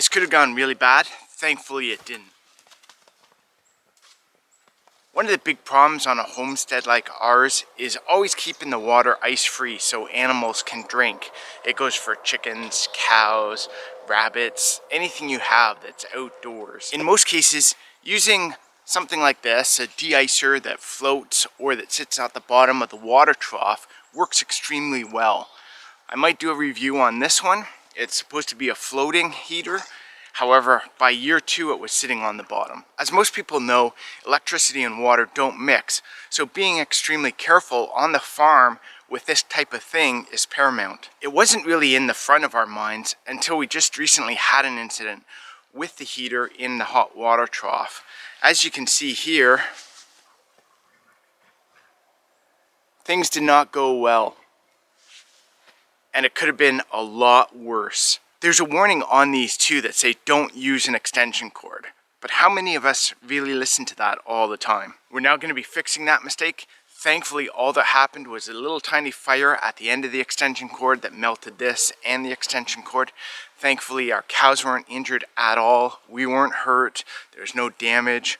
This could have gone really bad. Thankfully it didn't. One of the big problems on a homestead like ours is always keeping the water ice-free so animals can drink. It goes for chickens, cows, rabbits, anything you have that's outdoors. In most cases, using something like this, a de-icer that floats or that sits at the bottom of the water trough, works extremely well. I might do a review on this one. It's supposed to be a floating heater. However, by year 2 it was sitting on the bottom. As most people know, electricity and water don't mix, so being extremely careful on the farm with this type of thing is paramount. It wasn't really in the front of our minds until we just recently had an incident with the heater in the hot water trough. As you can see here, things did not go well, and it could have been a lot worse. There's a warning on these too that say don't use an extension cord. But how many of us really listen to that all the time? We're now going to be fixing that mistake. Thankfully, all that happened was a little tiny fire at the end of the extension cord that melted this and the extension cord. Thankfully, our cows weren't injured at all. We weren't hurt. There's no damage.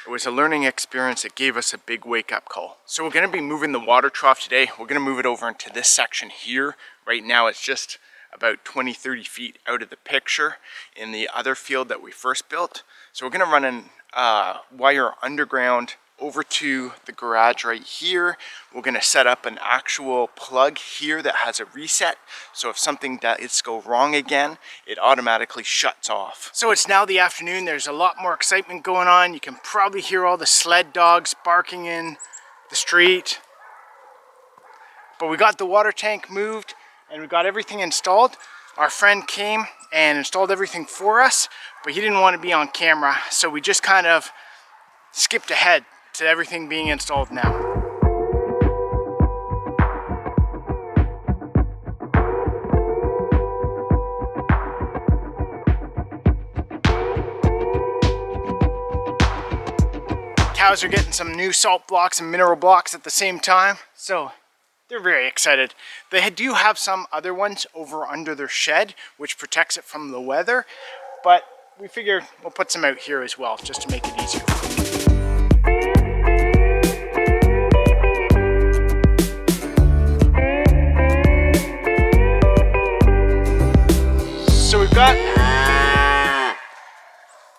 It was a learning experience that gave us a big wake-up call. So we're going to be moving the water trough today. We're going to move it over into this section here. Right now it's just about 20-30 feet out of the picture in the other field that we first built. So we're going to run a wire underground over to the garage right here. We're going to set up an actual plug here that has a reset, so if something does go wrong again, it automatically shuts off. So it's now the afternoon. There's a lot more excitement going on. You can probably hear all the sled dogs barking in the street. But we got the water tank moved and we got everything installed. Our friend came and installed everything for us, but he didn't want to be on camera, so we just kind of skipped ahead to everything being installed now. Cows are getting some new salt blocks and mineral blocks at the same time, so they're very excited. They do have some other ones over under their shed, which protects it from the weather, but we figured we'll put some out here as well, just to make it easier. So we've got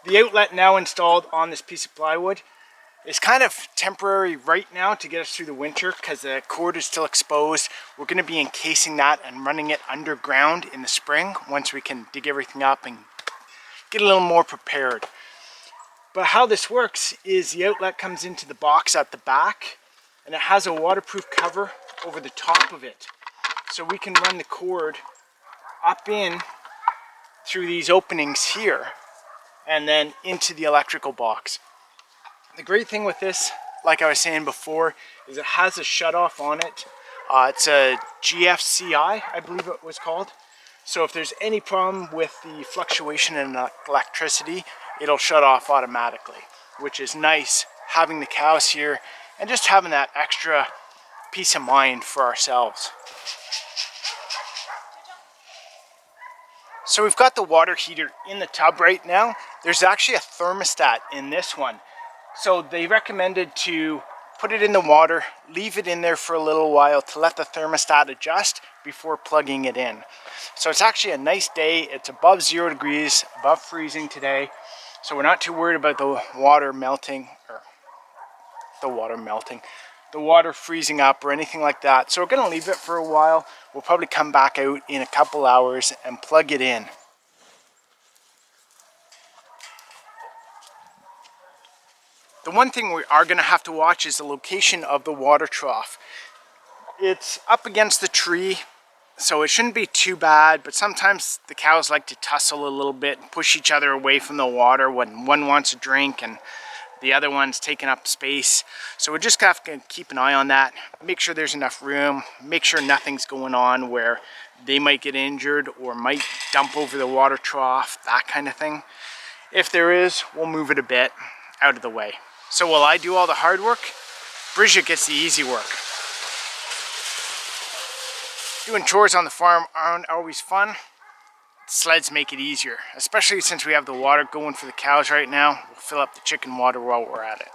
the outlet now installed on this piece of plywood. It's kind of temporary right now to get us through the winter because the cord is still exposed. We're going to be encasing that and running it underground in the spring once we can dig everything up and get a little more prepared. But how this works is the outlet comes into the box at the back and it has a waterproof cover over the top of it. So we can run the cord up in through these openings here and then into the electrical box. The great thing with this, like I was saying before, is it has a shutoff on it. It's a GFCI, I believe it was called. So if there's any problem with the fluctuation in electricity, it'll shut off automatically, which is nice having the cows here and just having that extra peace of mind for ourselves. So we've got the water heater in the tub right now. There's actually a thermostat in this one. So they recommended to put it in the water, leave it in there for a little while to let the thermostat adjust before plugging it in. So it's actually a nice day. It's above 0 degrees, above freezing today. So we're not too worried about the water melting, the water freezing up or anything like that. So we're going to leave it for a while. We'll probably come back out in a couple hours and plug it in. The one thing we are going to have to watch is the location of the water trough. It's up against the tree, so it shouldn't be too bad, but sometimes the cows like to tussle a little bit and push each other away from the water when one wants a drink and the other one's taking up space. So we're just going to have to keep an eye on that, make sure there's enough room, make sure nothing's going on where they might get injured or might dump over the water trough, that kind of thing. If there is, we'll move it a bit out of the way. So while I do all the hard work, Bridget gets the easy work. Doing chores on the farm aren't always fun, sleds make it easier, especially since we have the water going for the cows right now. We'll fill up the chicken water while we're at it.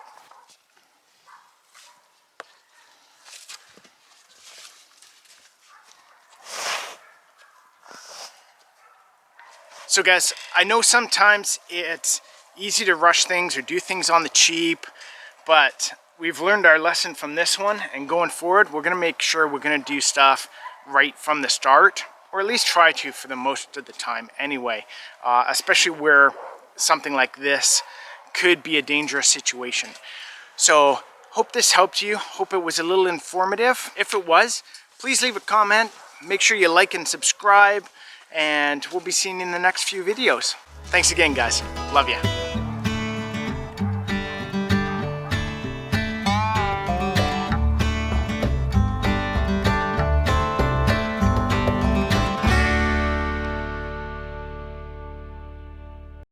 So guys, I know sometimes it's easy to rush things or do things on the cheap, but we've learned our lesson from this one, and going forward, we're gonna make sure we're gonna do stuff right from the start, or at least try to for the most of the time anyway, especially where something like this could be a dangerous situation. So hope this helped you. Hope it was a little informative. If it was, please leave a comment. Make sure you like and subscribe, and we'll be seeing you in the next few videos. Thanks again, guys. Love ya.